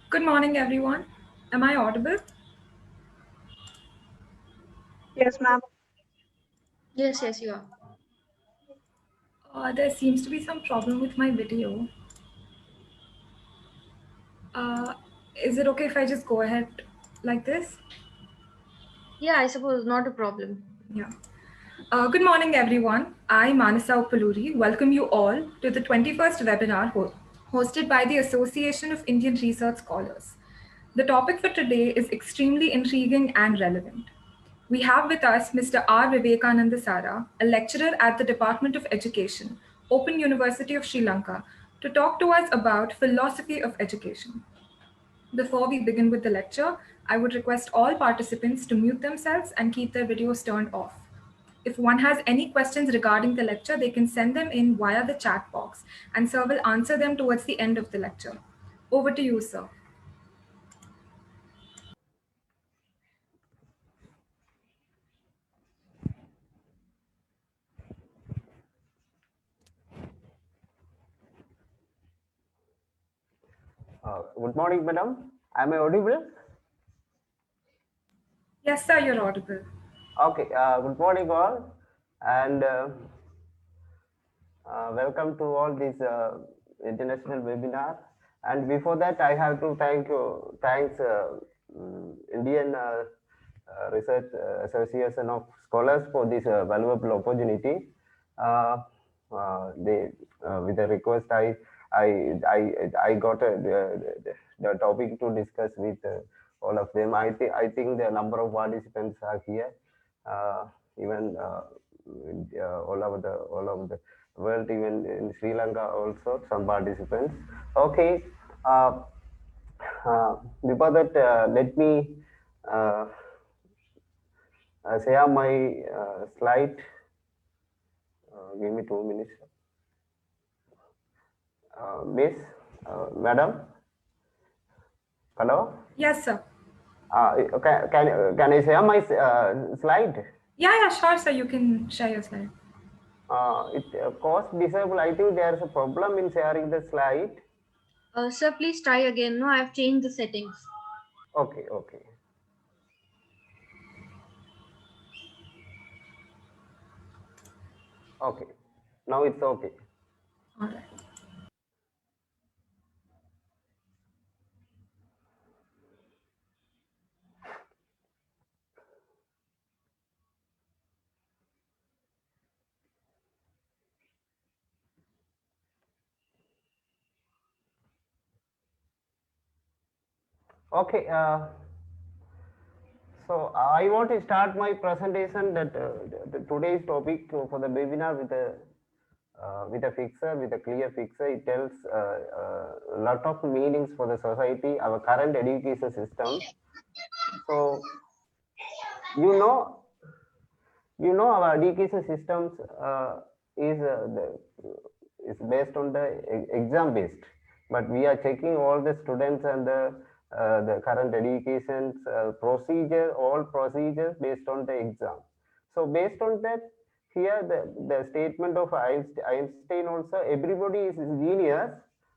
Good morning, everyone. Am I audible? Yes, ma'am. Yes, you are. There seems to be some problem with my video. Is it okay if I just go ahead like this? Yeah, I suppose not a problem. Yeah. Good morning, everyone. I, Manasa Uppaluri, welcome you all to the 21st webinar hosted by the Association of Indian Research Scholars. The topic for today is extremely intriguing and relevant. We have with us Mr. R. Vivekanantharasa, a lecturer at the Department of Education, Open University of Sri Lanka, to talk to us about philosophy of education. Before we begin with the lecture, I would request all participants to mute themselves and keep their videos turned off. If one has any questions regarding the lecture, they can send them in via the chat box, and sir will answer them towards the end of the lecture. Over to you, sir. Good morning, madam. Am I audible? Yes, sir, you're audible. Okay. Good morning, all, and welcome to all this international webinar. And before that, I have to thanks Indian Research Association of Scholars for this valuable opportunity. They with the request, I got the topic to discuss with all of them. I think the number of participants are here, even all over the world, even in Sri Lanka also some participants. Okay. Before that, let me share my slide. Give me 2 minutes. Miss, madam, hello. Yes, sir. Can I share my slide? Yeah, sure, sir. You can share your slide. It cost disable. I think there is a problem in sharing the slide. Sir, please try again. No, I have changed the settings. Okay. Okay. Now it's okay. All right. Okay. So I want to start my presentation that today's topic for the webinar with a fixer, with a clear fixer. It tells a lot of meanings for the society, our current education system. So you know our education systems is based on the exam based, but we are checking all the students and the current education all procedures based on the exam. So based on that, here the statement of Einstein also, everybody is genius,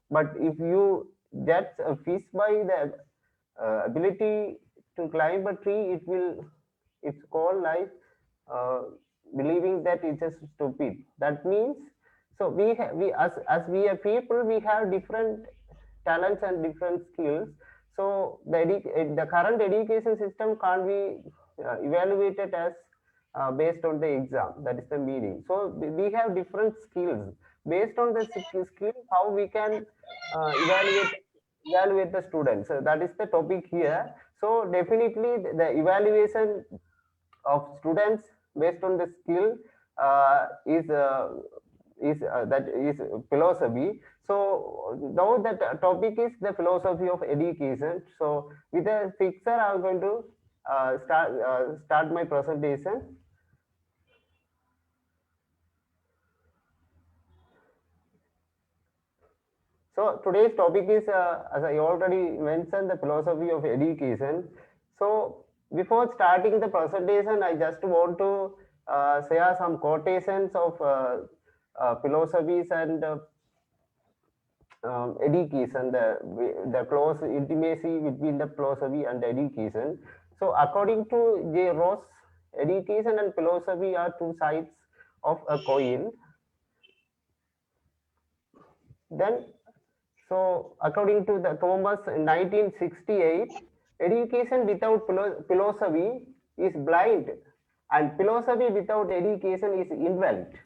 but if you judge a fish by the ability to climb a tree, it's called like uh, believing that it's just stupid. That means, so we as we are people, we have different talents and different skills. So the current education system can't be evaluated as based on the exam. That is the meaning. So we have different skills. Based on the skill, how we can evaluate the students. So that is the topic here. So definitely the evaluation of students based on the skill is that is philosophy. So now that topic is the philosophy of education. So with a picture, I'm going to start my presentation. So today's topic is, as I already mentioned, the philosophy of education. So before starting the presentation, I just want to share some quotations of philosophies and education, the close intimacy between the philosophy and education. So according to J. Ross, education and philosophy are two sides of a coin. Then, so according to the Thomas in 1968, education without philosophy is blind, and philosophy without education is invalid.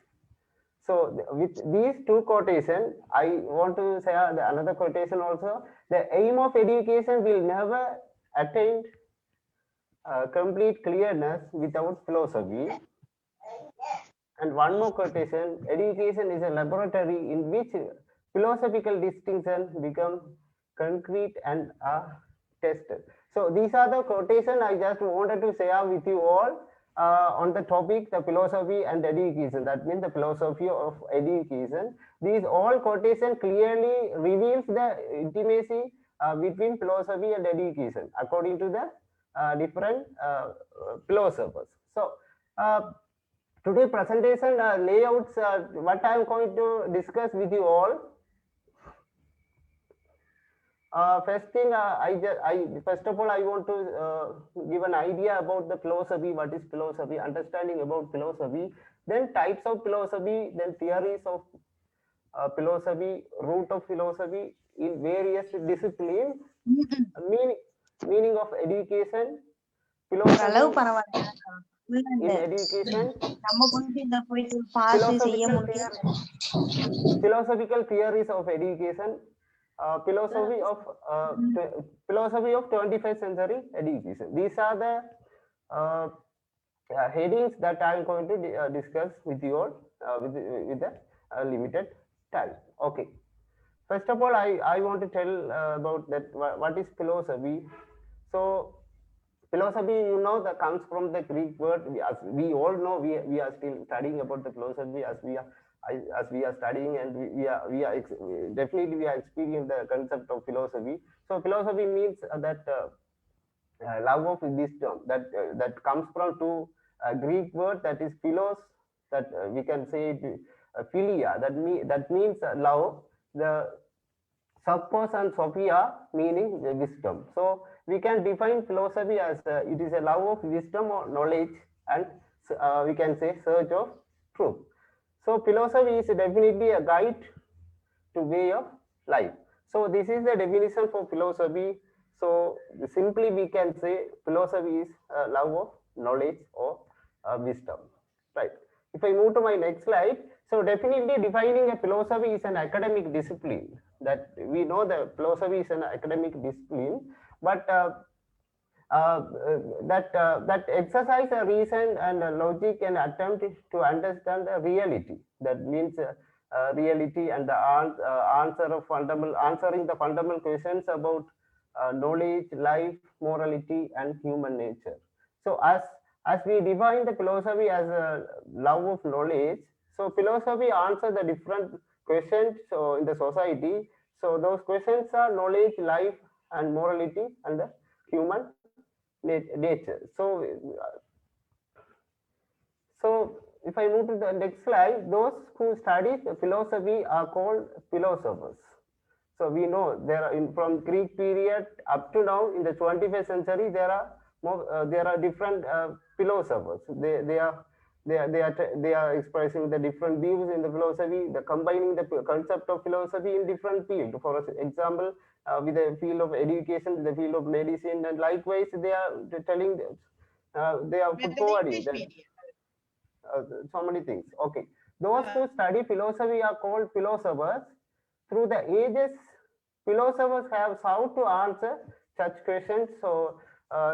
So with these two quotations, I want to say another quotation also. The aim of education will never attain complete clearness without philosophy. And one more quotation, education is a laboratory in which philosophical distinctions become concrete and are tested. So these are the quotations I just wanted to share with you all on the topic, the philosophy and education. That means the philosophy of education. These all quotations clearly reveals the intimacy between philosophy and education according to the different philosophers. So today presentation layouts, what I am going to discuss with you all. First thing, first of all, I want to give an idea about the philosophy. What is philosophy? Understanding about philosophy. Then types of philosophy. Then theories of philosophy. Root of philosophy in various disciplines. Meaning of education. அளவு Philosophy பரவாயில்ல in education. நம்ம போயிட்டு இந்த போயிட்டு pass செய்ய Philosophical முடியும் philosophical theories of education. Philosophy of philosophy of 21st century education. These are the headings that I am going to discuss with you all with the limited time. Okay. First of all, I want to tell about that what is philosophy. So philosophy, you know, that comes from the Greek word. As we all know, we are still studying about the philosophy as we are studying, and definitely we are experiencing the concept of philosophy. So philosophy means that love of wisdom, that comes from two Greek word, that is philos, that we can say it, philia, that means love. The Suppos and Sophia meaning wisdom. So we can define philosophy as it is a love of wisdom or knowledge, and we can say search of truth. So philosophy is definitely a guide to way of life. So this is the definition for philosophy. So simply we can say philosophy is a love of knowledge or wisdom. Right. If I move to my next slide, so definitely defining a philosophy is an academic discipline. That we know that philosophy is an academic discipline, but that exercise a reason and a logic and attempt to understand the reality. That means reality and the answering the fundamental questions about knowledge, life, morality, and human nature. So as we define the philosophy as a love of knowledge, so philosophy answers the different questions so in the society. So those questions are knowledge, life, and morality, and the human nature. So if I move to the next slide, those who study philosophy are called philosophers. So we know there are from Greek period up to now in the 21st century there are different philosophers. They are expressing the different views in the philosophy. They're combining the concept of philosophy in different fields. For example, with the field of education, the field of medicine, and likewise they are telling they are put forwarding so many things. Okay, Those who study philosophy are called philosophers. Through the ages, philosophers have sought to answer such questions. So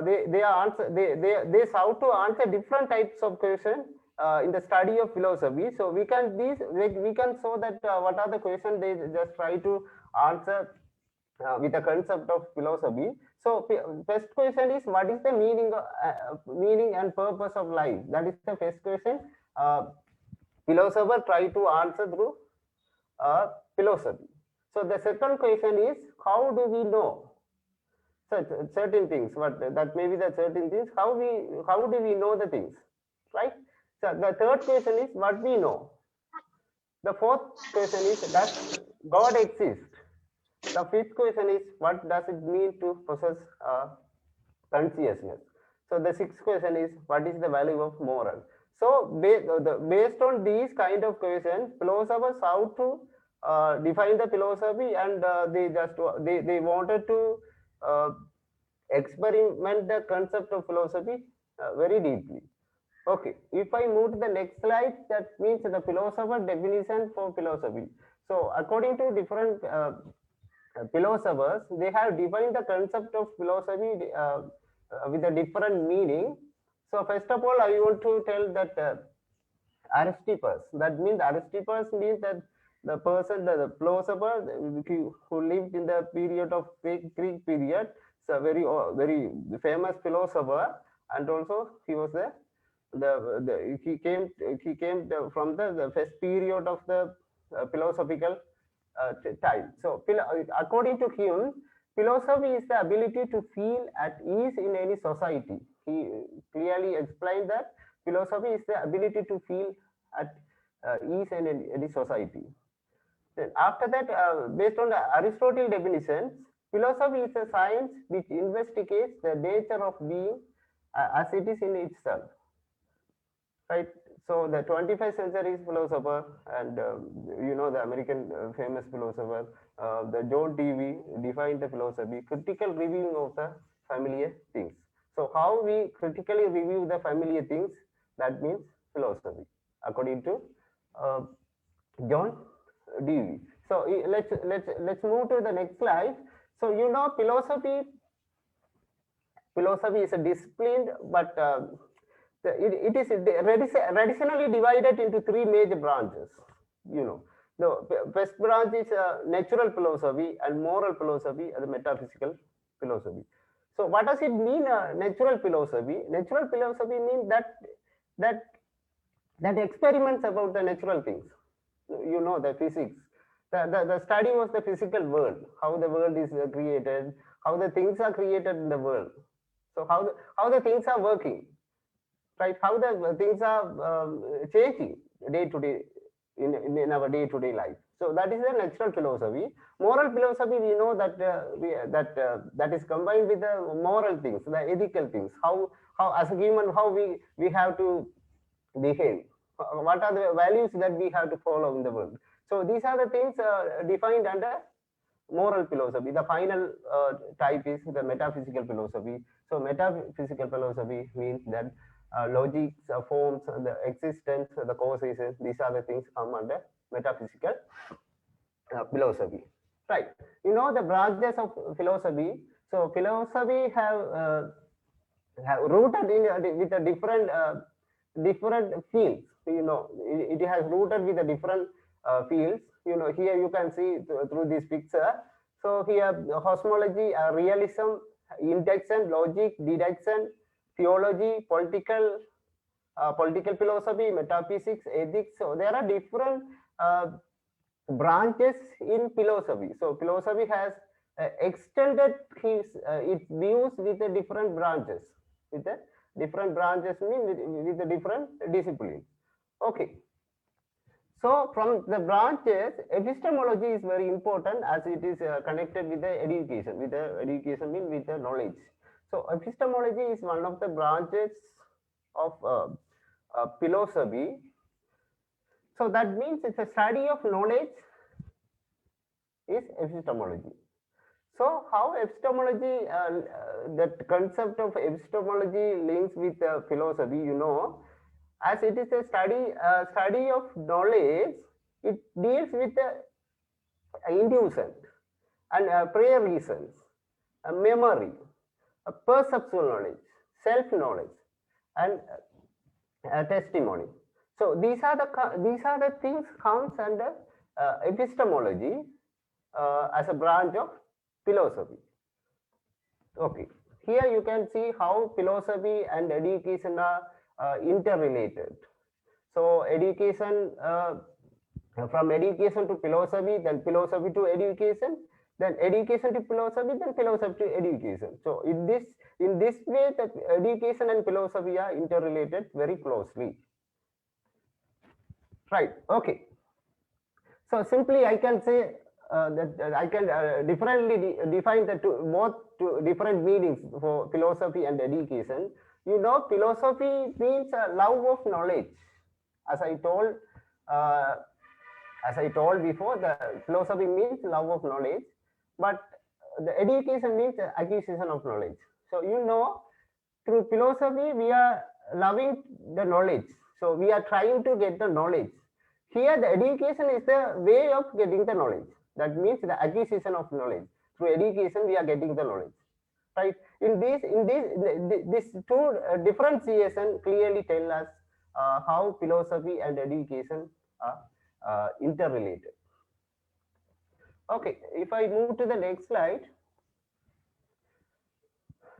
they sought to answer different types of questions in the study of philosophy. So we can show that what are the questions they just try to answer with the concept of philosophy. So first question is, what is the meaning and purpose of life? That is the first question. Philosopher try to answer through philosophy. So the second question is, how do we know certain things? What that may be the certain things. How do we know the things, right? So the third question is what we know. The fourth question is, does God exist? The fifth question is, what does it mean to possess consciousness? So the sixth question is, what is the value of moral? So based on these kind of questions, philosophers how to define the philosophy, and they wanted to uh, experiment the concept of philosophy very deeply. Okay, if I move to the next slide, that means the philosopher definition for philosophy. So according to different philosophers, they have defined the concept of philosophy with a different meaning. So first of all, I want to tell that Aristippus. That means Aristippus means that the person, the philosopher who lived in the period of Greek period. It's a very famous philosopher, and also he was he came from the first period of the philosophical time. So according to him, philosophy is the ability to feel at ease in any society. He clearly explained that philosophy is the ability to feel at ease in any society. Then after that, based on the Aristotle definitions, philosophy is a science which investigates the nature of being as it is in itself. Right. So the 21st century philosopher, and the American famous philosopher, the John Dewey, defined the philosophy critical reviewing of the familiar things. So how we critically review the familiar things, that means philosophy, according to uh, John Dewey. So let's move to the next slide. So philosophy is a discipline, but it is traditionally divided into three major branches. The first branch is natural philosophy, and moral philosophy, and the metaphysical philosophy. So what does it mean, natural philosophy? Natural philosophy means that experiments about the natural things. The physics. The study was the physical world, how the world is created, how the things are created in the world. So how the things are working, right? How the things are changing day to day in our day to day life. So that is the natural philosophy. Moral philosophy, we know that that is combined with the moral things, the ethical things. How as a human, how we have to behave. What are the values that we have to follow in the world? So these are the things defined under moral philosophy. The final type is the metaphysical philosophy. So metaphysical philosophy means that logic, forms, the existence, the causation, these are the things come under metaphysical philosophy. Right. The branches of philosophy. So philosophy have rooted in with a different fields. It has rooted with the different fields. Here you can see through this picture. So here cosmology, realism, induction, logic, deduction, theology, political philosophy, metaphysics, ethics. So there are different branches in philosophy. So philosophy has extended its views with the different branches. With the different branches mean with the different disciplines. Okay. So from the branches, epistemology is very important as it is connected with the education. With the education means with the knowledge. So epistemology is one of the branches of philosophy. So that means it's a study of knowledge is epistemology. So how epistemology, that concept of epistemology links with philosophy, as it is a study of knowledge. It deals with the inducent and prior reasons, memory, perceptual knowledge, self knowledge, and testimony. So these are the things comes under epistemology as a branch of philosophy. Okay, here you can see how philosophy and education are interrelated. So education, from education to philosophy, then philosophy to education, then education to philosophy, then philosophy to education. So in this way, that education and philosophy are interrelated very closely. Right. Okay. So simply I can say that I can differently define the both different meanings for philosophy and education. You know, philosophy means love of knowledge. As I told, uh, before, the philosophy means love of knowledge, but the education means acquisition of knowledge. So you know, through philosophy we are loving the knowledge. So we are trying to get the knowledge. Here, the education is the way of getting the knowledge. That means the acquisition of knowledge. Through education, we are getting the knowledge, right? This two differentiation clearly tell us how philosophy and education are interrelated. Okay, if I move to the next slide,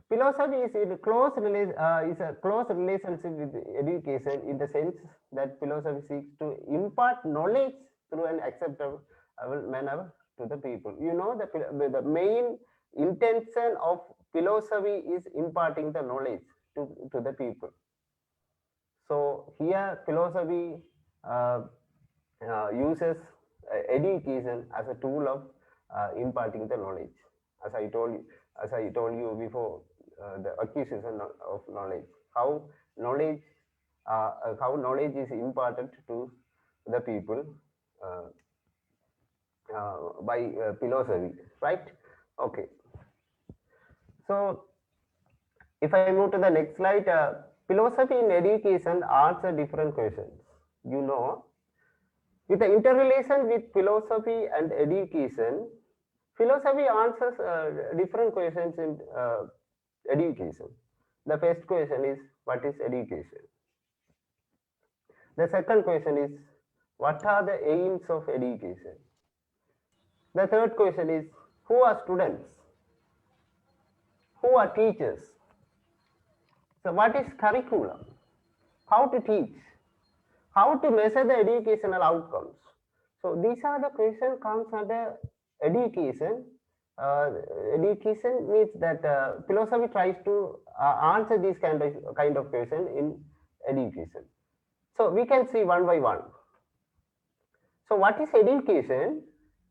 philosophy is in is a close relationship with education in the sense that philosophy seeks to impart knowledge through an acceptable manner to the people. You know, the main intention of philosophy is imparting the knowledge to the people. So here philosophy uses education as a tool of imparting the knowledge. As I told you before, the acquisition of knowledge, how knowledge is imparted to the people by philosophy, right? Okay. So if I move to the next slide, philosophy in education answer different questions. You know, with the interrelation with philosophy and education, philosophy answers different questions in education. The first question is, what is education? The second question is, what are the aims of education? The third question is, who are students? Who are teachers? So what is curriculum? How to teach? How to measure the educational outcomes? So these are the questions comes under education. Education means that philosophy tries to answer these kind of question in education. So we can see one by one. So what is education?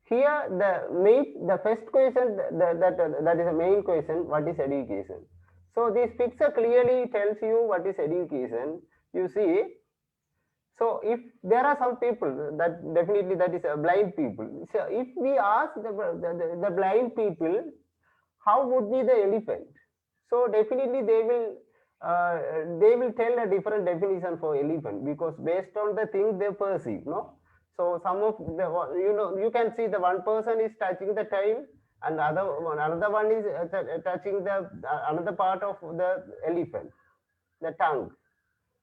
Here the first question that is the main question. What is education? So this picture clearly tells you what is education. You see. So if there are some people that definitely that is blind people. So if we ask the blind people, how would be the elephant? So definitely they will tell a different definition for elephant because based on the thing they perceive, no. So some of the, you know, you can see the one person is touching the tail and another one is touching the another part of the elephant, the tongue.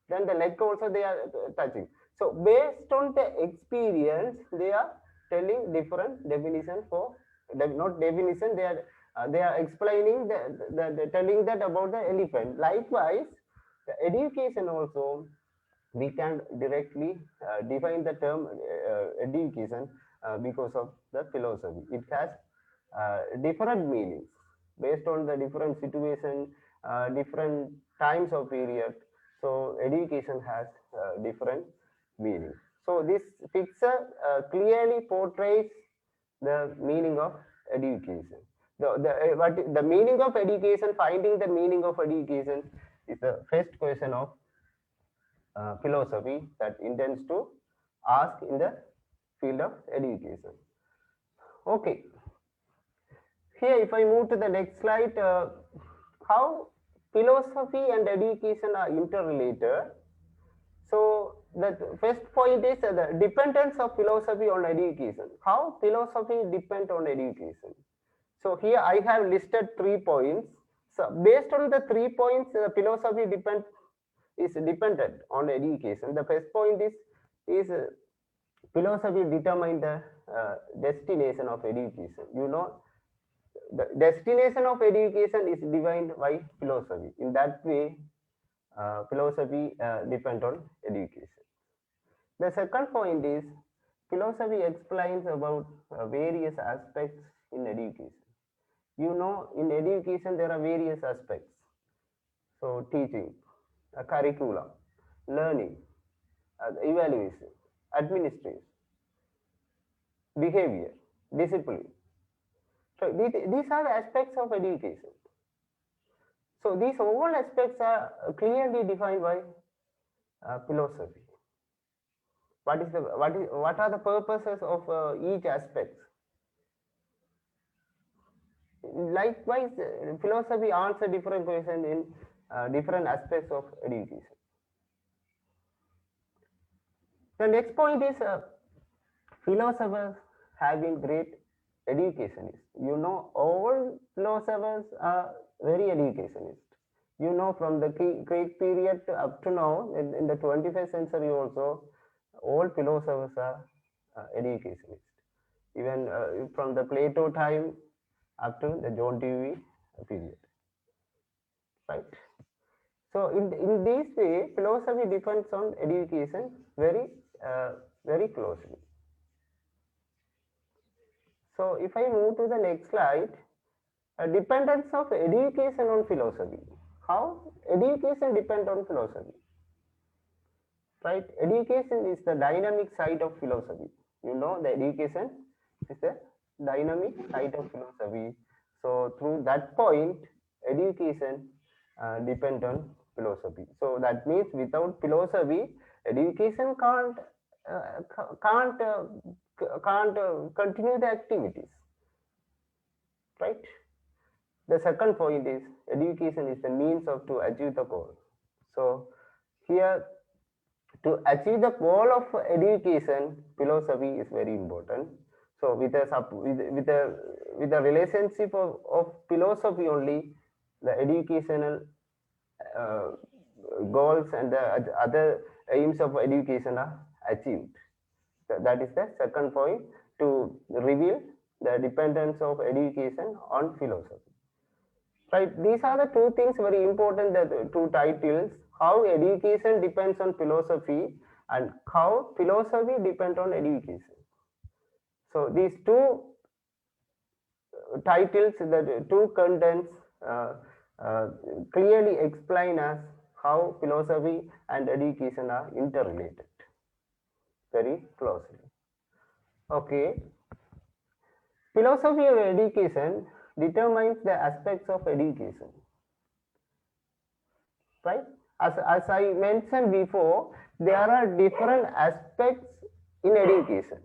Then the leg also they are touching. So based on the experience, they are telling different definition for not definition. They are explaining the telling that about the elephant. Likewise, the education also we can directly define the term education because of the philosophy. It has different meanings based on the different situation, different times of period. So education has different meaning. So this picture clearly portrays the meaning of education. The meaning of education, finding the meaning of education is the first question of philosophy that intends to ask in the field of education. Okay. Here, if I move to the next slide, how philosophy and education are interrelated. So the first point is the dependence of philosophy on education. How philosophy depends on education. So here I have listed 3 points. So based on the 3 points, philosophy is dependent on education. The first point is philosophy determine the destination of education. You know, the destination of education is defined by philosophy. In that way, philosophy depend on education. The second point is philosophy explains about various aspects in education. You know, in education there are various aspects. So teaching, curriculum, learning, evaluation, administration, behavior, discipline. So these are the aspects of education. So these all aspects are clearly defined by philosophy. What are the purposes of each aspect? Likewise, philosophy answer different questions in different aspects of education. The next point is philosophers have been great educationists. You know, all philosophers are very educationist. You know, from the Greek period up to now, in the 21st century also, all philosophers are educationists. Even from the Plato time up to the John Dewey period, right? So in this way, philosophy depends on education very closely. So if I move to the next slide, dependence of education on philosophy. How education depends on philosophy? Right? Education is the dynamic side of philosophy. You know, the education is the dynamic side of philosophy. So through that point, education depends on philosophy. So that means without philosophy, education can't continue the activities, right? The second point is education is the means of to achieve the goal. So here, to achieve the goal of education, philosophy is very important. So with the relationship of philosophy only, the educational uh, goals and the other aims of education are achieved. That is the second point, to reveal the dependence of education on philosophy. Right, these are the two things very important, the two titles: how education depends on philosophy and how philosophy depends on education. So these two titles, the two contents clearly explain us how philosophy and education are interrelated very closely. Okay, philosophy of education determines the aspects of education, right? As I mentioned before, there are different aspects in education.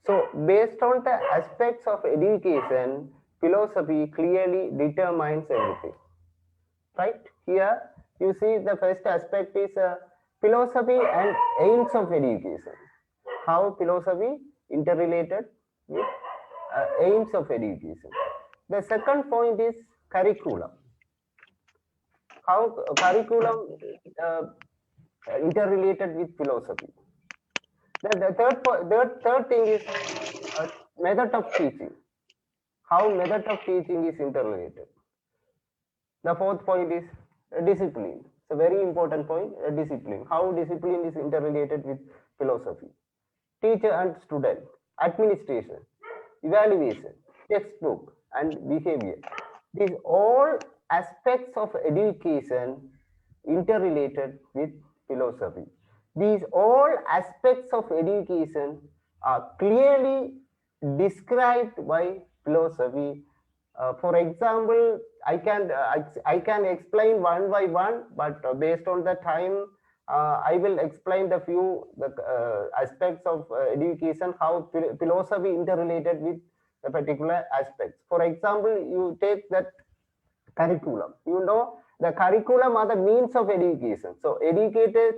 So based on the aspects of education, philosophy clearly determines everything, right? Here you see the first aspect is philosophy and aims of education. How philosophy interrelated with aims of education. The second point is curriculum. How curriculum uh, interrelated with philosophy. The third thing is method of teaching. How method of teaching is interrelated. The fourth point is discipline. It's a very important point, discipline. How discipline is interrelated with philosophy. Teacher and student, administration, evaluation, textbook, and behavior. These all aspects of education interrelated with philosophy. These all aspects of education are clearly described by philosophy. For example, I can explain one by one, but based on the time, I will explain the few aspects of education, how philosophy interrelated with the particular aspects. For example, you take that curriculum. You know, the curriculum are the means of education. So educators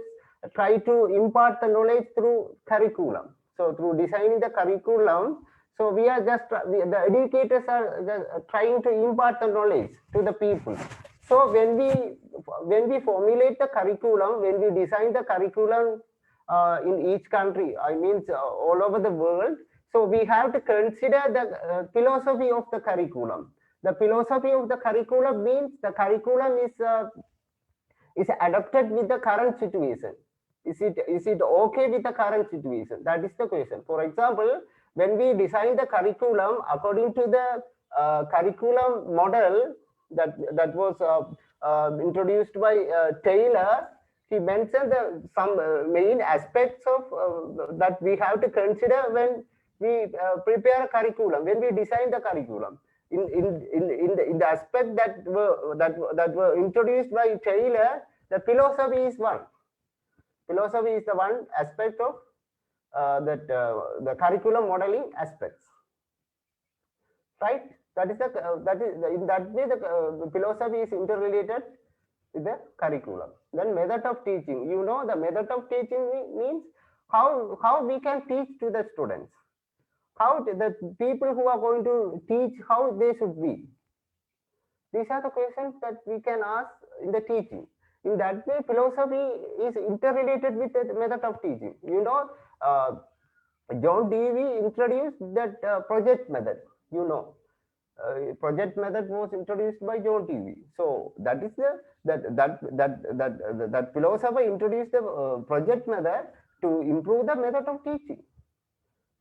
try to impart the knowledge through curriculum. So through designing the curriculum, so we are just the educators are trying to impart the knowledge to the people. So when we formulate the curriculum, when we design the curriculum in each country, I mean all over the world, so we have to consider the philosophy of the curriculum. The philosophy of the curriculum means the curriculum is adapted with the current situation. Is it okay with the current situation? That is the question. For example, when we design the curriculum according to the curriculum model that was introduced by Taylor, he mentioned some main aspects of that we have to consider when we prepare a curriculum, when we design the curriculum. In the aspect that were introduced by Taylor, the philosophy is one. Philosophy is the one aspect of the curriculum modeling aspects, right? That is in that way the philosophy is interrelated with the curriculum. Then method of teaching. You know, the method of teaching means how we can teach to the students, how the people who are going to teach, how they should be. These are the questions that we can ask in the teaching. In that way, philosophy is interrelated with the method of teaching. You know, John Dewey introduced that project method. You know, project method was introduced by John Dewey. So that is that philosopher introduced the project method to improve the method of teaching.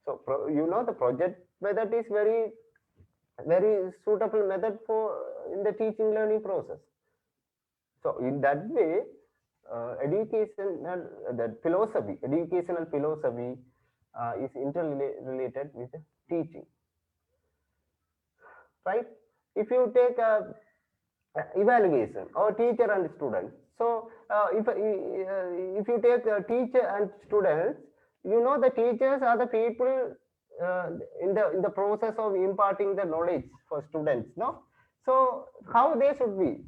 So you know, the project method is very suitable method for in the teaching learning process. So in that way, educational philosophy is interrelated with teaching, right? If you take evaluation or teacher and student, so if you take teacher and students, you know, the teachers are the people in the process of imparting the knowledge for students, no? So how they should be?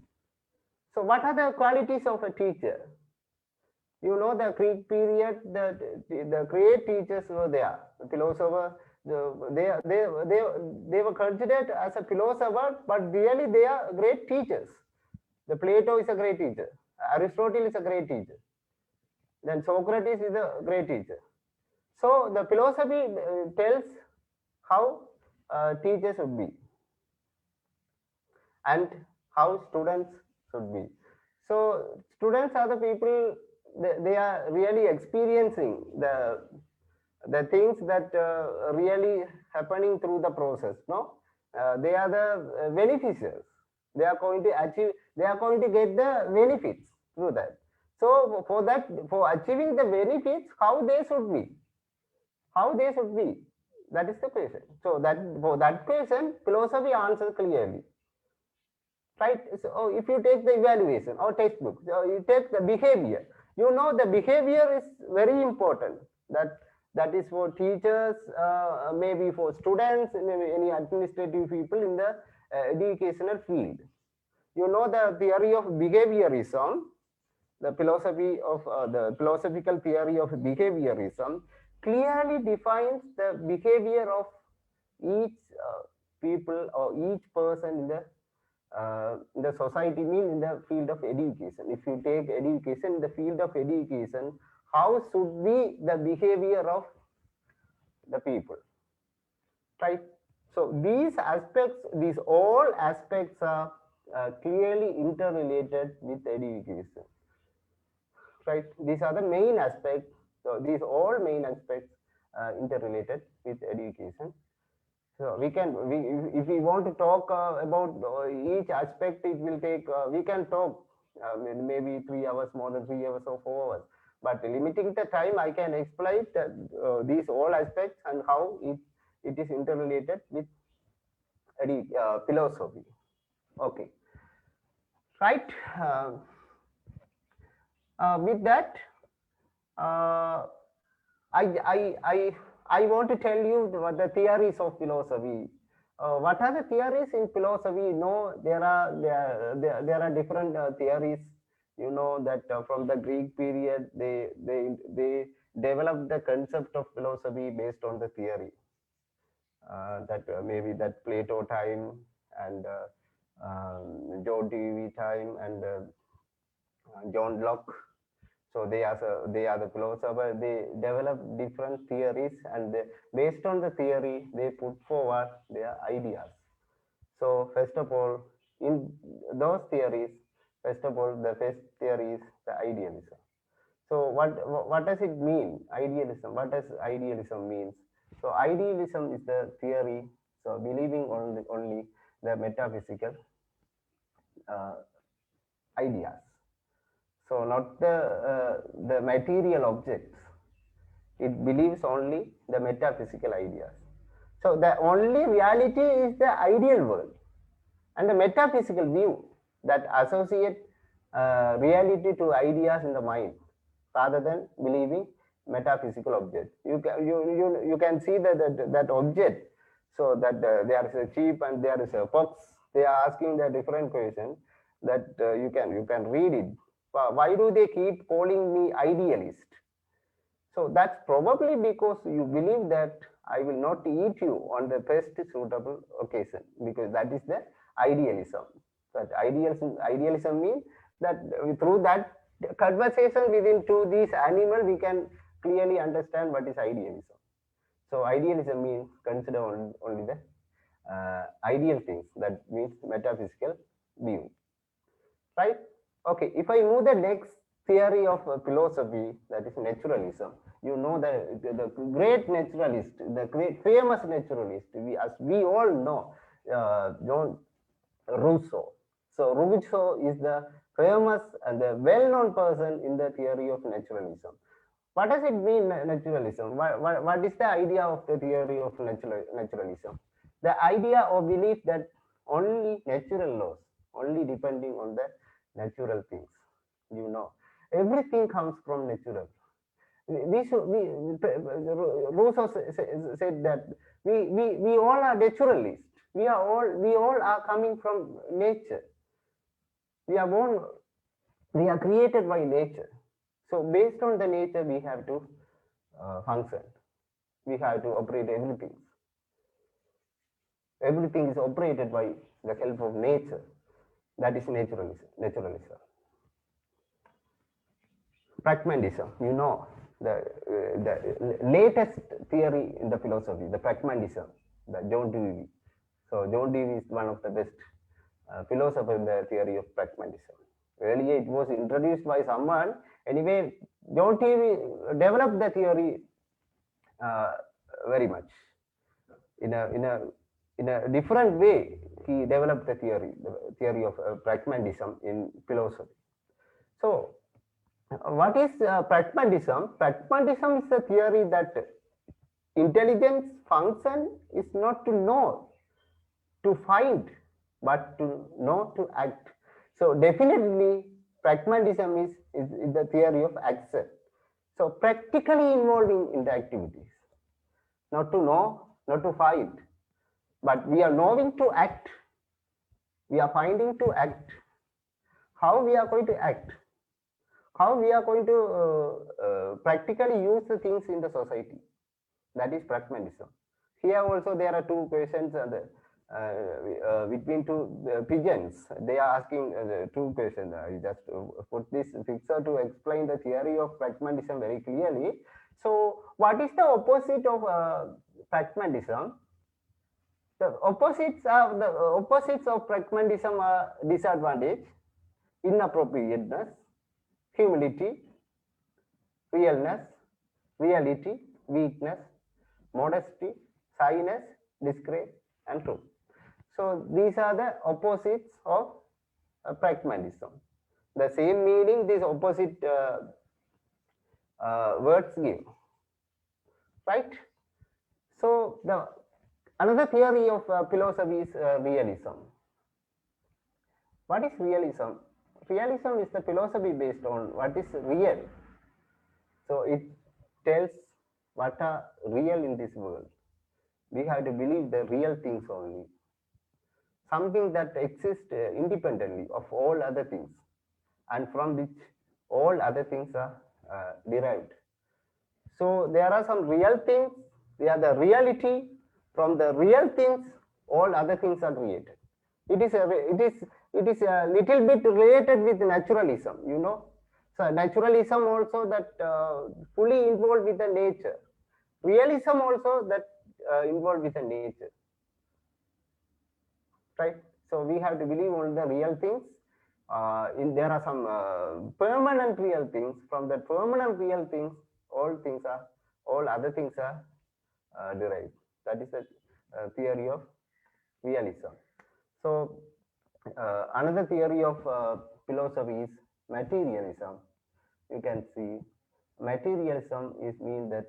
So what are the qualities of a teacher? You know, the Greek period, the great teachers were there. The philosopher, they were considered as a philosopher, but really they are great teachers. The Plato is a great teacher. Aristotle is a great teacher. Then Socrates is a great teacher. So the philosophy tells how teachers should be and how students should be. So students are the people, they are really experiencing the things that really happening through the process, no? They are the beneficiaries. They are going to achieve, they are going to get the benefits through that. So for achieving the benefits, how they should be? How they should be? That is the question. So that for that question, philosophy answers clearly. Right? So if you take the evaluation or textbook, so you take the behavior. You know, the behavior is very important. That is for teachers, maybe for students, maybe any administrative people in the educational field. You know, the theory of behaviorism, the philosophy of the philosophical theory of behaviorism clearly defines the behavior of each people or each person in the society, mean in the field of education. If you take education, in the field of education, how should be the behavior of the people, right? So these aspects, these all aspects are clearly interrelated with education, right? These are the main aspects. So these all main aspects interrelated with education. So if we want to talk about each aspect, it will take, we can talk maybe 3 hours, more than 3 hours or 4 hours. But limiting the time, I can explain these all aspects and how it is interrelated with philosophy. Okay, right. With that, I want to tell you the theories of philosophy. What are the theories in philosophy? You know, there are different theories You know that from the Greek period, they developed the concept of philosophy based on the theory. That maybe that Plato time and John Dewey time and John Locke. So they are the philosopher. They develop different theories, and based on the theory, they put forward their ideas. So first of all, in those theories, first of all, the first theory is the idealism. So what does it mean? Idealism. What does idealism means? So idealism is the theory. So believing only the metaphysical uh, ideas. So not the material objects. It believes only the metaphysical ideas. So the only reality is the ideal world and the metaphysical view that associate reality to ideas in the mind rather than believing metaphysical object. You can see that object. So that there is a sheep and there is a fox. They are asking the different question that you can read it. Why do they keep calling me idealist? So that's probably because you believe that I will not eat you on the first suitable occasion, because that is the idealism. That idealism means that through that conversation within these animals, we can clearly understand what is idealism. So idealism means consider only the ideal things. That means metaphysical view, right? Okay, if I move the next theory of philosophy, that is naturalism. You know the great naturalist, the great famous naturalist, as we all know, John Rousseau. So Rousseau is the famous and the well-known person in the theory of naturalism. What does it mean, naturalism? What is the idea of the theory of naturalism? The idea or belief that only natural laws, only depending on the natural things. You know, everything comes from natural. Rousseau said that we all are naturalists. We all are coming from nature. We are born, we are created by nature. So based on the nature, we have to function. We have to operate everything. Everything is operated by the help of nature. That is naturalism. Pragmatism, you know, the latest theory in the philosophy, the pragmatism, the John Dewey. So John Dewey is one of the best philosophers in the theory of pragmatism. Earlier it was introduced by someone. Anyway, John Dewey developed the theory very much in a different way. He developed the theory of pragmatism in philosophy. So what is pragmatism? Pragmatism is a theory that intelligence function is not to know, to find, but to know, to act. So definitely pragmatism is the theory of action. So practically involving in the activities, not to know, not to find, but we are knowing to act. We are finding to act. How we are going to act? How we are going to practically use the things in the society? That is pragmatism. Here also there are two questions between two pigeons. They are asking two questions. I just put this picture to explain the theory of pragmatism very clearly. So what is the opposite of pragmatism? The opposites of pragmatism are disadvantage, inappropriateness, humility, realness, reality, weakness, modesty, shyness, disgrace, and truth. So these are the opposites of pragmatism. The same meaning these opposite words give, right? So the another theory of philosophy is realism. What is realism? Realism is the philosophy based on what is real. So it tells what are real in this world. We have to believe the real things only. Something that exists independently of all other things. and from which all other things are derived. So there are some real things, they are the reality. From the real things, all other things are created. It is a little bit related with naturalism, you know. So naturalism also that fully involved with the nature. Realism also that involved with the nature, right? So we have to believe on the real things. There are some permanent real things. From the permanent real things, all other things are derived. That is the theory of realism. So another theory of philosophy is materialism. You can see materialism is mean that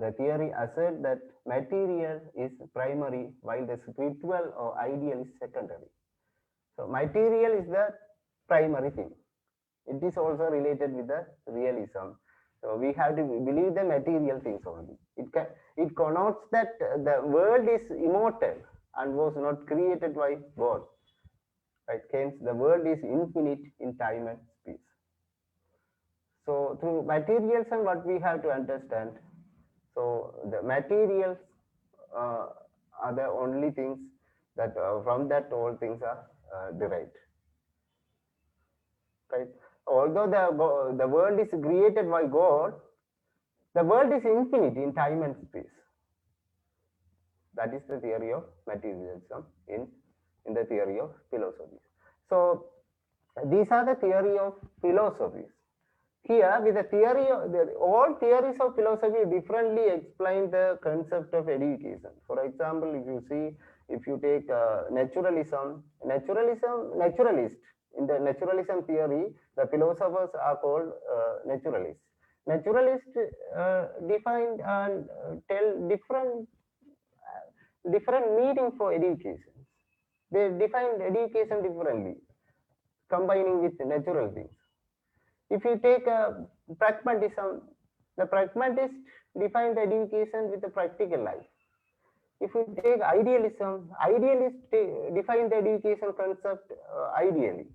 the theory asserts that material is primary while the spiritual or ideal is secondary. So material is the primary thing. It is also related with the realism. So we have to believe the material things only. It connotes that the world is immortal and was not created by God. Right? Hence, the world is infinite in time and space. So through materialism, what we have to understand. So the materials are the only things that from that all things are derived. Right? Although the world is created by God, the world is infinite in time and space. That is the theory of materialism in the theory of philosophy. So these are the theory of philosophies. Here, with the theory of all theories of philosophy differently explain the concept of education. For example, if you take naturalist. In the naturalism theory, the philosophers are called naturalists. Naturalists define and tell different meaning for education. They define education differently, combining with natural things. If you take pragmatism, the pragmatist defined education with the practical life. If you take idealism, idealists define the education concept ideally.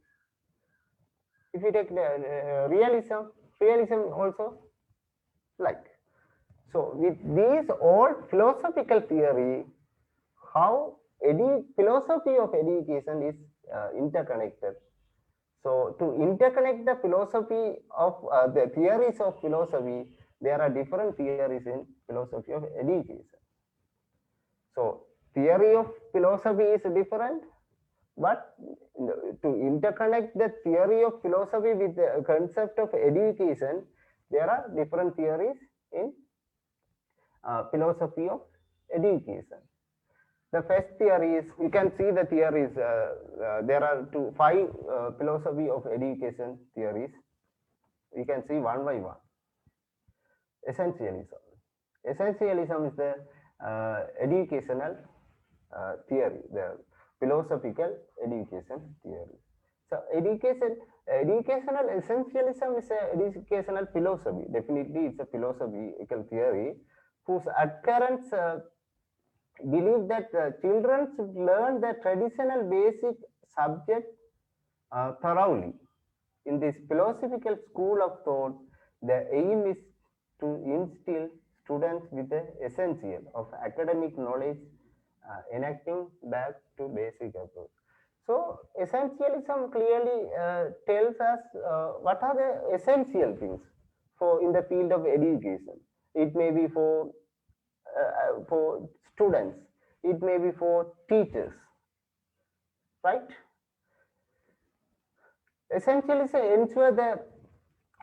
If you take the realism also like. So with these all philosophical theory, how philosophy of education is interconnected. So to interconnect the philosophy of the theories of philosophy, there are different theories in philosophy of education. So theory of philosophy is different, but to interconnect the theory of philosophy with the concept of education, there are different theories in philosophy of education. The first theory is, you can see the theories, there are five philosophy of education theories. You can see one by one. Essentialism. Essentialism is the educational theory, the philosophical education theory. So educational essentialism is an educational philosophy. Definitely it's a philosophical theory whose adherents believe that children should learn the traditional basic subject thoroughly. In this philosophical school of thought, the aim is to instill students with the essential of academic knowledge, enacting back to basic approach. So essentialism clearly tells us what are the essential things for in the field of education. It may be for students, it may be for teachers, right? Essentialism ensure the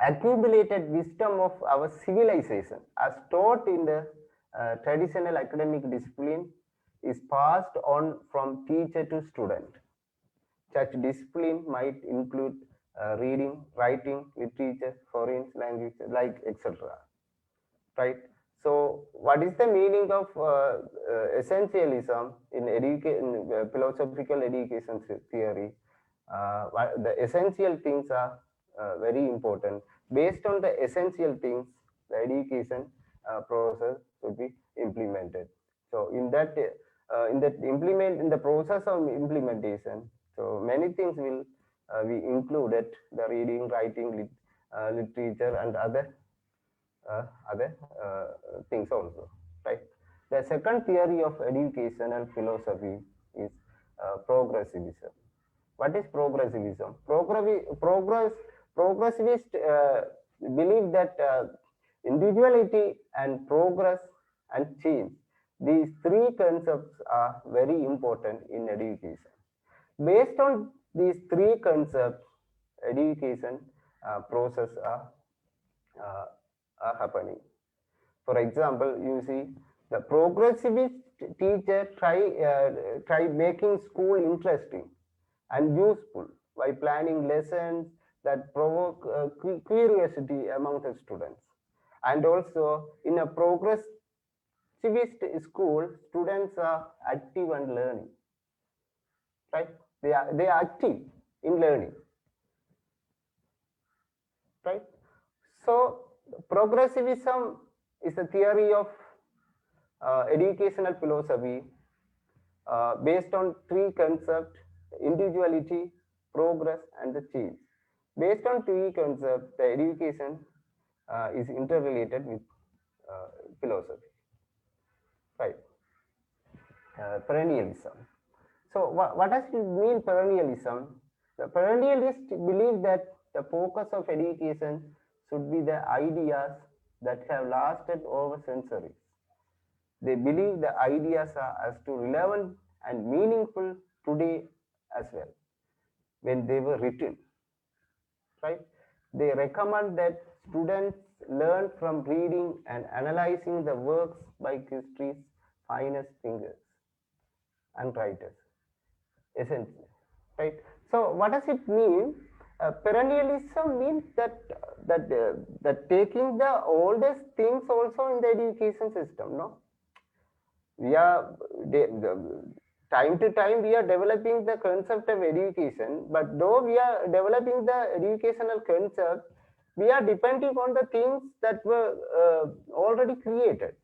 accumulated wisdom of our civilization as taught in the traditional academic discipline is passed on from teacher to student. Such discipline might include reading, writing, literature, foreign language, like etc. Right? So, what is the meaning of essentialism in philosophical education theory? The essential things are very important. Based on the essential things, the education process should be implemented. So in the process of implementation, so many things will we included the reading, writing, literature, and other things also, right? The second theory of educational philosophy is progressivism. What is progressivism? Progressivists believe that individuality and progress and change, these three concepts are very important in education. Based on these three concepts, education process uh, are happening. For example, you see the progressivist teacher try making school interesting and useful by planning lessons that provoke curiosity among the students. And also, in a progressivist school, students are active and learning, right? They are active in learning, right? So, progressivism is a theory of educational philosophy based on three concepts: individuality, progress, and the change. Based on three concepts, the education is interrelated with philosophy, right? Perennialism. So, what does it mean, perennialism? The perennialists believe that the focus of education should be the ideas that have lasted over centuries. They believe the ideas are as to relevant and meaningful today as well when they were written, right? They recommend that students learn from reading and analyzing the works by history's finest thinkers and writers, essentially, right? So, what does it mean? Perennialism means that taking the oldest things also in the education system, no? We are time to time we are developing the concept of education, but though we are developing the educational concept, we are depending on the things that were already created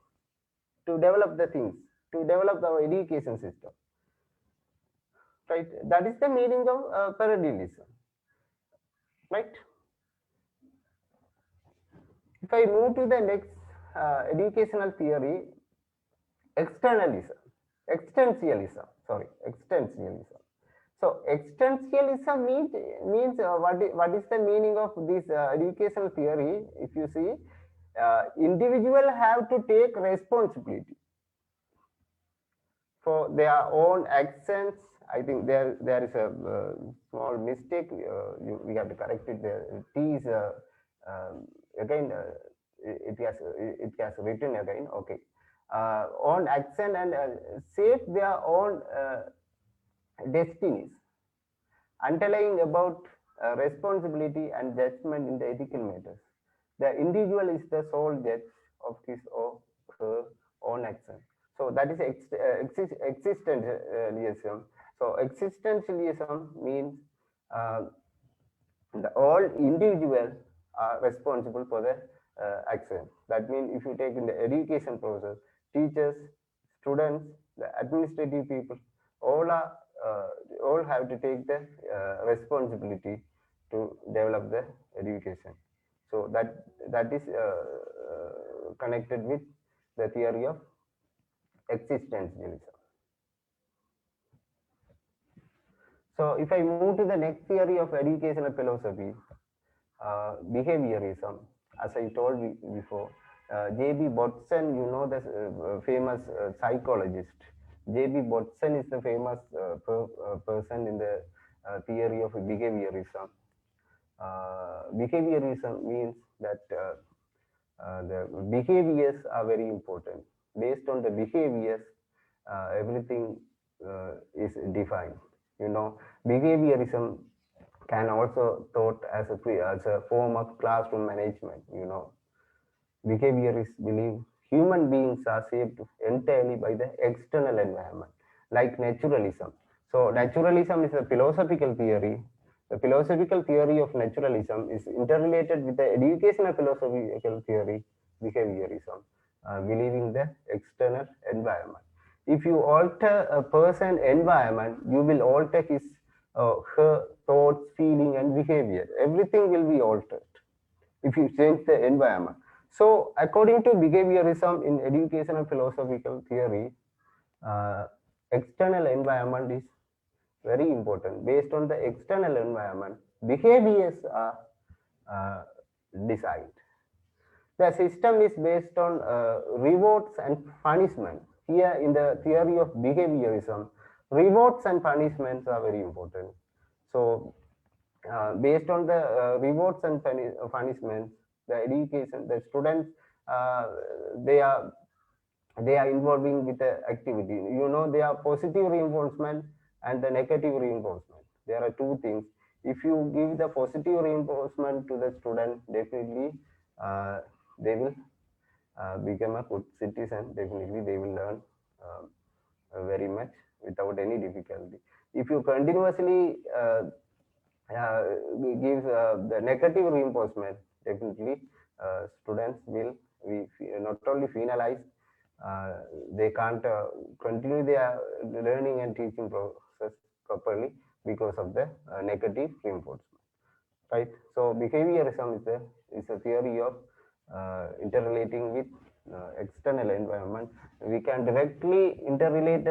to develop the things, to develop our education system, right? That is the meaning of perennialism, right? If I move to the next educational theory, externalism, existentialism. So existentialism means what is the meaning of this educational theory? If you see, individual have to take responsibility for their own actions. I think there is a small mistake. We have to correct it. There, T is again. It has written again. Okay. Own action and shape their own destinies, underlying about responsibility and judgment in the ethical matters. The individual is the sole judge of his or her own action. So that is existentialism. So existentialism means the all individuals are responsible for the action. That means if you take in the education process, teachers, students, the administrative people, all are all have to take the responsibility to develop the education. So that is connected with the theory of existentialism. So if I move to the next theory of educational philosophy, behaviorism, as I told you before, J.B. Watson, you know, the famous psychologist. J.B. Watson is the famous person in the theory of behaviorism. Behaviorism means that the behaviors are very important. Based on the behaviors, everything is defined. You know, behaviorism can also thought as a form of classroom management. You know, behaviorists believe human beings are shaped entirely by the external environment, like naturalism. So naturalism is a philosophical theory. The philosophical theory of naturalism is interrelated with the educational philosophical theory, behaviorism, believing the external environment. If you alter a person environment, you will alter his her thoughts, feeling, and behavior. Everything will be altered if you change the environment. So, according to behaviorism in educational philosophical theory, uh, external environment is very important. Based on the external environment, behaviors are uh, designed. The system is based on rewards and punishment. Here, in the theory of behaviorism, rewards and punishments are very important. So, based on the rewards and punishments, the education, the students, uh, they are they are involving with the activity. You know, there are positive reinforcement and the negative reinforcement. There are two things. If you give the positive reinforcement to the student, definitely they will become a good citizen. Definitely they will learn very much without any difficulty. If you continuously uh, gives the negative reinforcement, definitely students will be not only penalized, uh, they can't continue their learning and teaching process properly because of the negative reinforcement, right? So behaviorism is a theory of interrelating with external environment. We can directly interrelate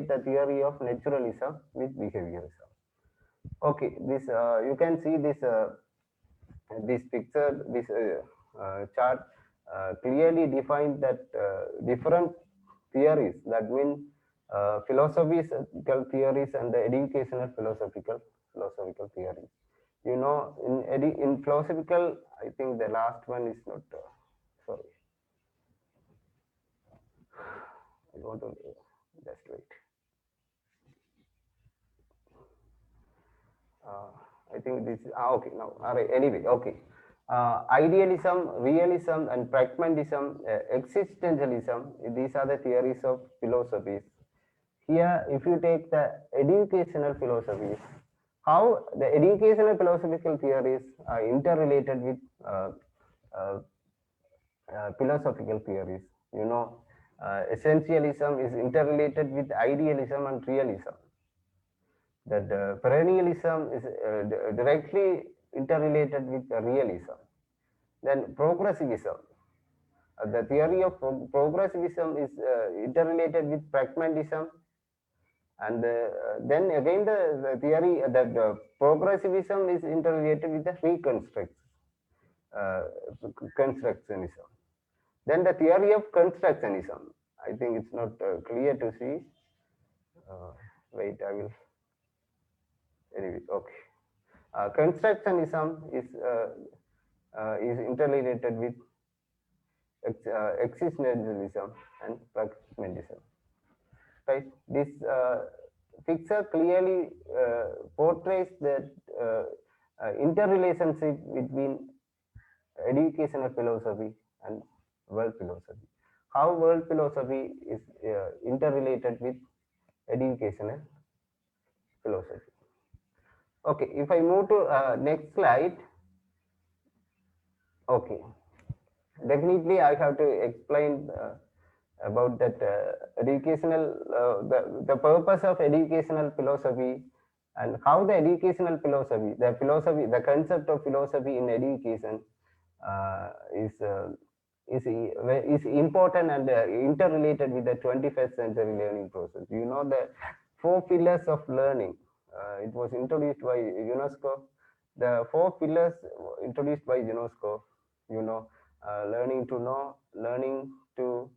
the theory of naturalism with behaviorism. Okay, this you can see this picture, this chart clearly defined that different theories. That means philosophical theories and the educational philosophical theories. You know, in philosophical, I think the last one is not. Sorry, I want to just wait. Uh, I think this is okay now. All right. Anyway, okay. Idealism, realism, and pragmatism, existentialism. These are the theories of philosophies. Here, if you take the educational philosophies, how the educational philosophical theories are interrelated with uh, philosophical theories. You know, essentialism is interrelated with idealism and realism. That perennialism is directly interrelated with realism. Then progressivism. The theory of progressivism is interrelated with pragmatism, and then again the theory that progressivism is interrelated with the uh, constructionism. Then the theory of constructionism. I think it's not clear to see. Wait, I will. Anyway, okay. Constructionism is interrelated with existentialism and pragmatism. Right? This picture clearly portrays the interrelationship between educational philosophy and world philosophy. How world philosophy is interrelated with educational philosophy. Okay, if I move to next slide. Okay, definitely I have to explain about that educational, the purpose of educational philosophy and how the educational philosophy, the concept of philosophy in education uh, is, uh, is important and interrelated with the 21st century learning process. You know, the four pillars of learning, it was introduced by UNESCO. The four pillars introduced by UNESCO, you know, learning to know, learning to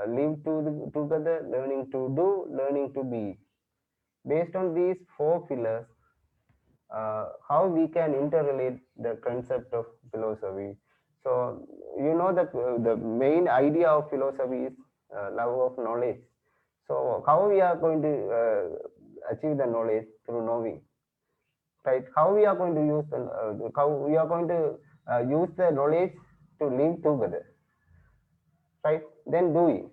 live together, learning to do, learning to be. Based on these four pillars, how we can interrelate the concept of philosophy. So, you know that the main idea of philosophy is love of knowledge. So, how we are going to achieve the knowledge through knowing, right? How we are going to use how we are going to use the knowledge to live together, right? Then doing,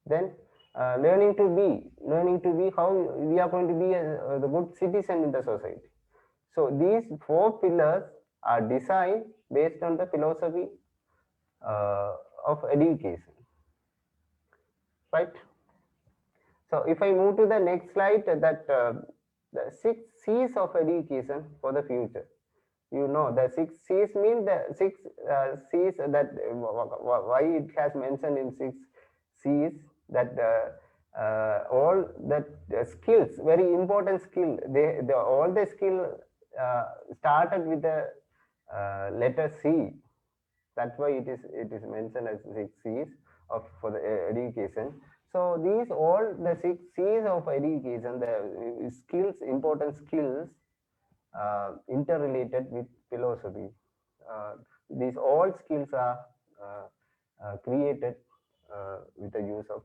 then learning to be how we are going to be the good citizen in the society. So these four pillars are designed based on the philosophy of education, right? So if I move to the next slide, that The 6 C's of education for the future. You know, the 6 C's mean the 6 C's that why it has mentioned in 6 C's, that all that skills, very important skill, they all the skill started with the letter C. That's why it is mentioned as 6 C's of for the education. So these all the 6 C's of education, the skills, important skills, interrelated with philosophy. These all skills are created with the use of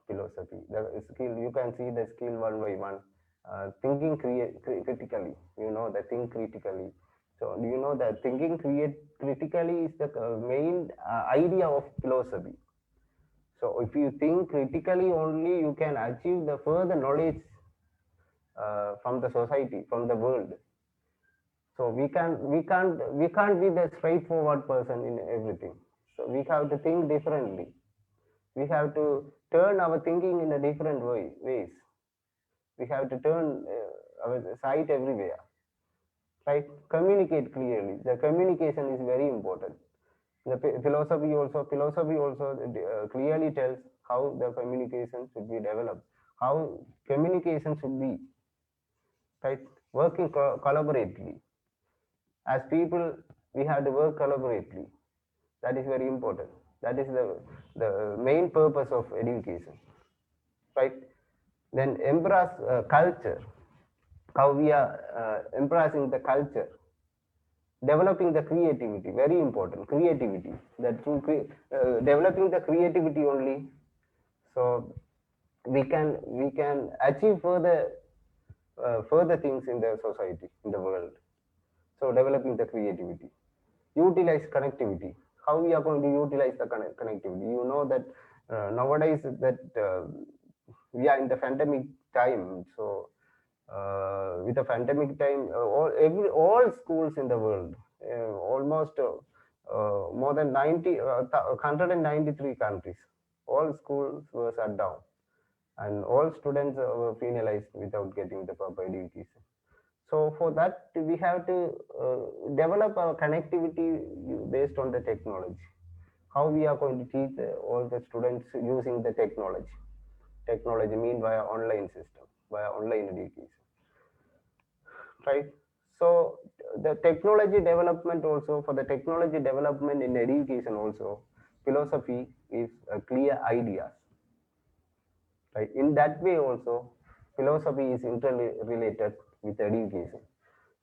philosophy. The skill, you can see the skill one by one. Thinking critically, you know, the think critically. So you know that thinking critically is the main idea of philosophy. So if you think critically only, you can achieve the further knowledge from the society, from the world. So we can't be the straightforward person in everything. So we have to think differently. We have to turn our thinking in a different ways. We have to turn our sight everywhere, right? Communicate clearly. The communication is very important. The philosophy also clearly tells how the communication should be developed, how communication should be, right? Working collaboratively. As people, we have to work collaboratively. That is very important. That is the main purpose of education, right? Then embrace culture. How we are embracing the culture, developing the creativity, very important. Creativity, that through developing the creativity only, so we can achieve further things in the society, in the world. So developing the creativity, utilize connectivity. How we are going to utilize the connectivity? You know that nowadays that we are in the pandemic time. So with the pandemic time, all schools in the world, almost more than 193 countries, all schools were shut down, and all students were penalized without getting the proper education. So for that, we have to develop our connectivity based on the technology. How we are going to teach all the students using the technology. Technology mean via online system, via online education, right? So the technology development also, for the technology development in education also, philosophy is a clear ideas, right? In that way also, philosophy is interrelated with education.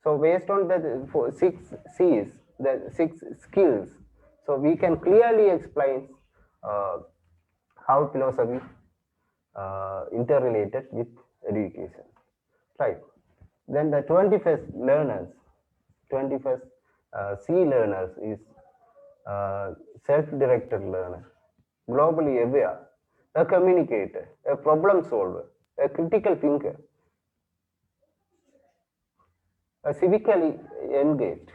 So based on the 6 C's, the 6 skills, so we can clearly explain uh, how philosophy interrelated with education, right? Then the 21st learners, 21st C learners is self-directed learner, globally aware, a communicator, a problem solver, a critical thinker, a civically engaged,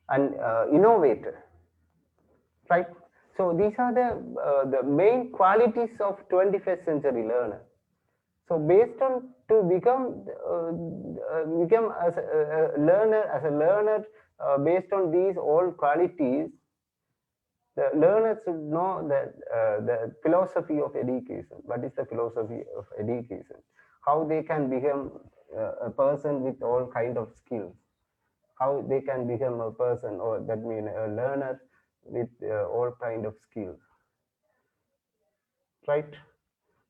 and innovator, right? So these are the main qualities of 21st century learner. So based on to become as a learner based on these all qualities, the learner should know that the philosophy of education. What is the philosophy of education? How they can become a person with all kind of skills. How they can become a person, or that means a learner with all kind of skills, right?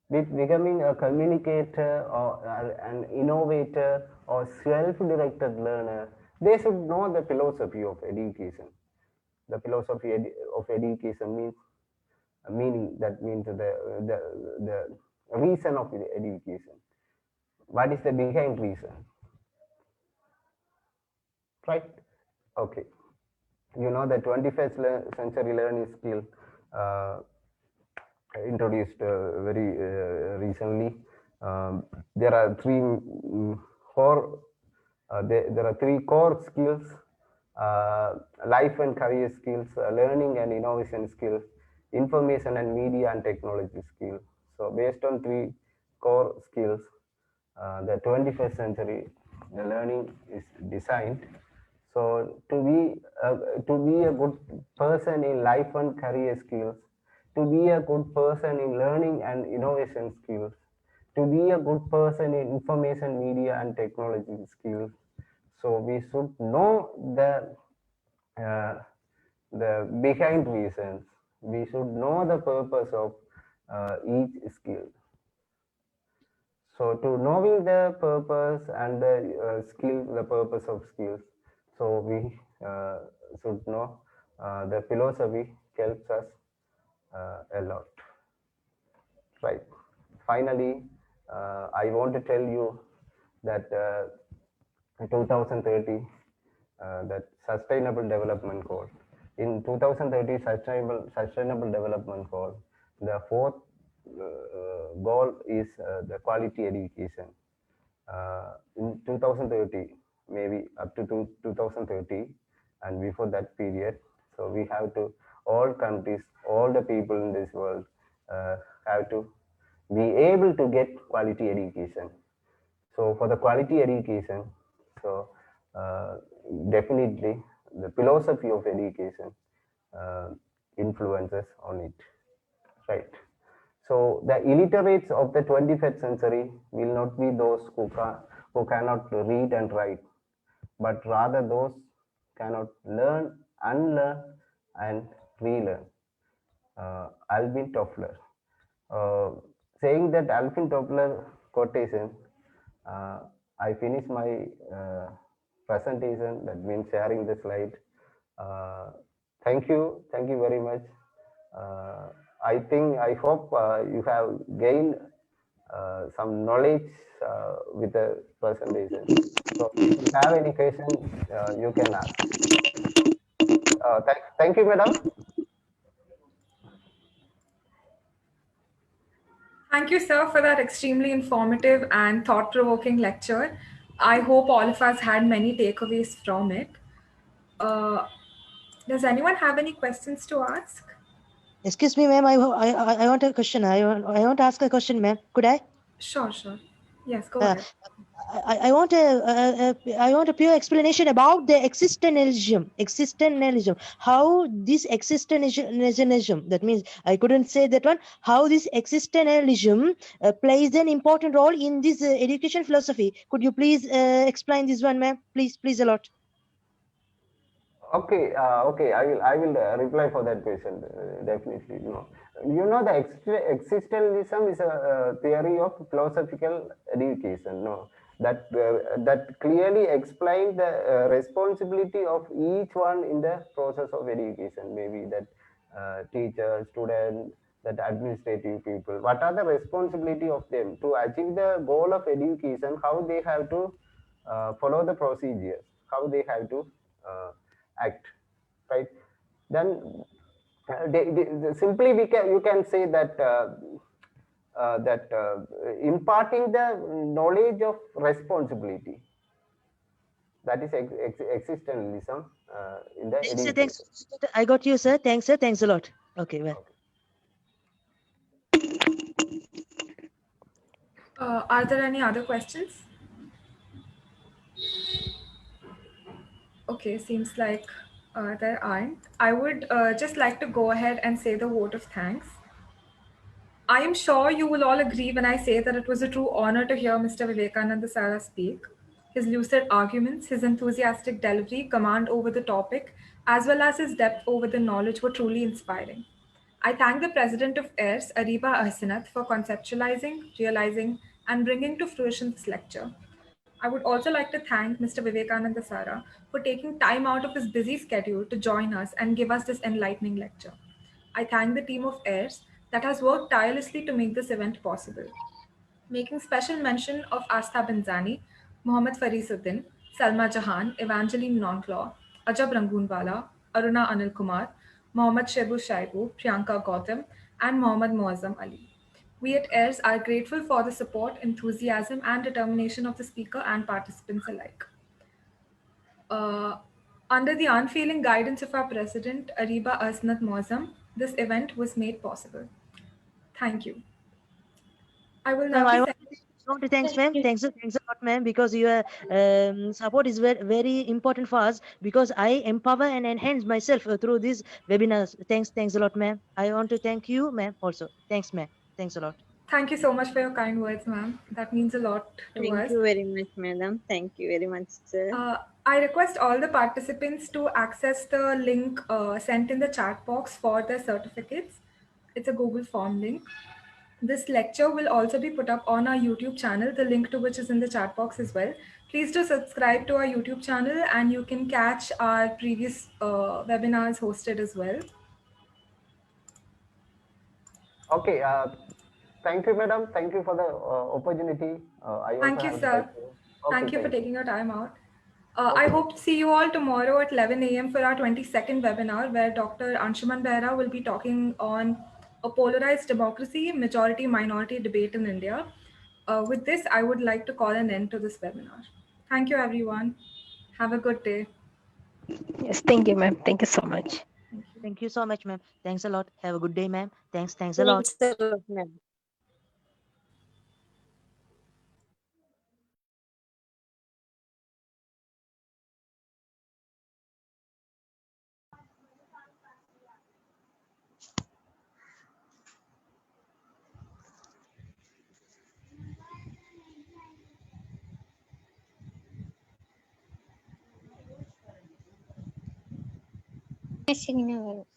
With becoming a communicator or an innovator or self-directed learner, they should know the philosophy of education. The philosophy of education means meaning, that means the reason of the education. What is the behind reason, right? Okay, you know the 21st century learning skill uh, introduced very recently. There are core there are three core skills: life and career skills, learning and innovation skills, information and media and technology skills. So based on three core skills, the 21st century, the learning is designed. So to be a good person in life and career skills, to be a good person in learning and innovation skills, to be a good person in information media and technology skills. So we should know uh, the behind reasons. We should know the purpose of each skill. So to knowing the purpose and the skill, the purpose of skills, so we should know the philosophy helps us a lot, right? Finally, I want to tell you that 2030, that sustainable development goal. In 2030 sustainable development goal, the fourth goal is the quality education. In 2030, maybe up to 2030, and before that period, so we have to, all countries, all the people in this world have to be able to get quality education. So for the quality education, so uh, definitely the philosophy of education uh, influences on it, right? So the illiterates of the 21st century will not be those who cannot read and write, but rather those cannot learn, unlearn, and relearn. Alvin Toffler. Uh, Saying that Alvin Toffler quotation, uh, I finish my presentation. That means sharing the slide. Uh, thank you very much. Uh, I hope you have gained some knowledge with the presentation. So if you have any question, you can ask. Thank you, madam. Thank you, sir, for that extremely informative and thought provoking lecture. I hope all of us had many takeaways from it. Uh, does anyone have any questions to ask? Excuse me, ma'am. I want a question. I want to ask a question, ma'am. Could I? Sure, sure. Yes, go Uh, ahead. I want a pure explanation about the existentialism. Existentialism. How this existentialism. That means I couldn't say that one. How this existentialism plays an important role in this education philosophy. Could you please explain this one, ma'am? Please a lot. Okay, okay. I will reply for that question. Definitely, the existentialism is a theory of philosophical education. No, that clearly explains the responsibility of each one in the process of education. Maybe that teacher, student, that administrative people. What are the responsibility of them to achieve the goal of education? How they have to follow the procedures? How they have to act, right? Then simply you can say that imparting the knowledge of responsibility, that is existentialism in the Thanks, sir. education. Thanks. I got you, sir. Thanks, sir. Thanks a lot. Okay, well. Okay. Are there any other questions? Okay, seems like there aren't. I would just like to go ahead and say the vote of thanks. I am sure you will all agree when I say that it was a true honor to hear Mr. Vivekanantharasa speak. His lucid arguments, his enthusiastic delivery, command over the topic, as well as his depth over the knowledge were truly inspiring. I thank the president of AIRS, Ariba Ahsanath, for conceptualizing, realizing, and bringing to fruition this lecture. I would also like to thank Mr. Vivekananda Sara for taking time out of his busy schedule to join us and give us this enlightening lecture. I thank the team of AIRS that has worked tirelessly to make this event possible, making special mention of Asta Benzani, Mohammad Farisuddin, Salma Jahan, Evangeline Nonclaw, Ajab Rangoonwala, Aruna Anil Kumar, Mohammad Shebu Shaibu, Priyanka Gautam, and Mohammad Muazzam Ali. We at AIRS are grateful for the support, enthusiasm, and determination of the speaker and participants alike. Uh, Under the unfailing guidance of our president, Ariba Asnat Muazzam, this event was made possible. Thank you. I will Ma'am, now be sending. want to thanks, ma'am. Thanks a lot, ma'am, because your support is very, very important for us because I empower and enhance myself through these webinars. Thanks a lot, ma'am. I want to thank you, ma'am, also. Thanks, ma'am. Thanks a lot. Thank you so much for your kind words, ma'am. That means a lot to Thank us. you very much, madam. Thank you very much, sir. I request all the participants to access the link sent in the chat box for their certificates. It's a Google form link. This lecture will also be put up on our YouTube channel, the link to which is in the chat box as well. Please do subscribe to our YouTube channel and you can catch our previous webinars hosted as well. Okay. Thank you, madam. Thank you for the opportunity. I also Thank you, have the sir. right to. Okay, Thank you for thank you. taking your time out. I Okay. hope to see you all tomorrow at 11 a.m. for our 22nd webinar, where Dr. Anshuman Behra will be talking on a polarized democracy, majority minority debate in India. With this, I would like to call an end to this webinar. Thank you, everyone. Have a good day. Yes, thank you, ma'am. Thank you so much. Thank you. Thank you so much, ma'am. Thanks a lot. Have a good day, ma'am. Thanks a lot. Thanks a lot, ma'am. Signal.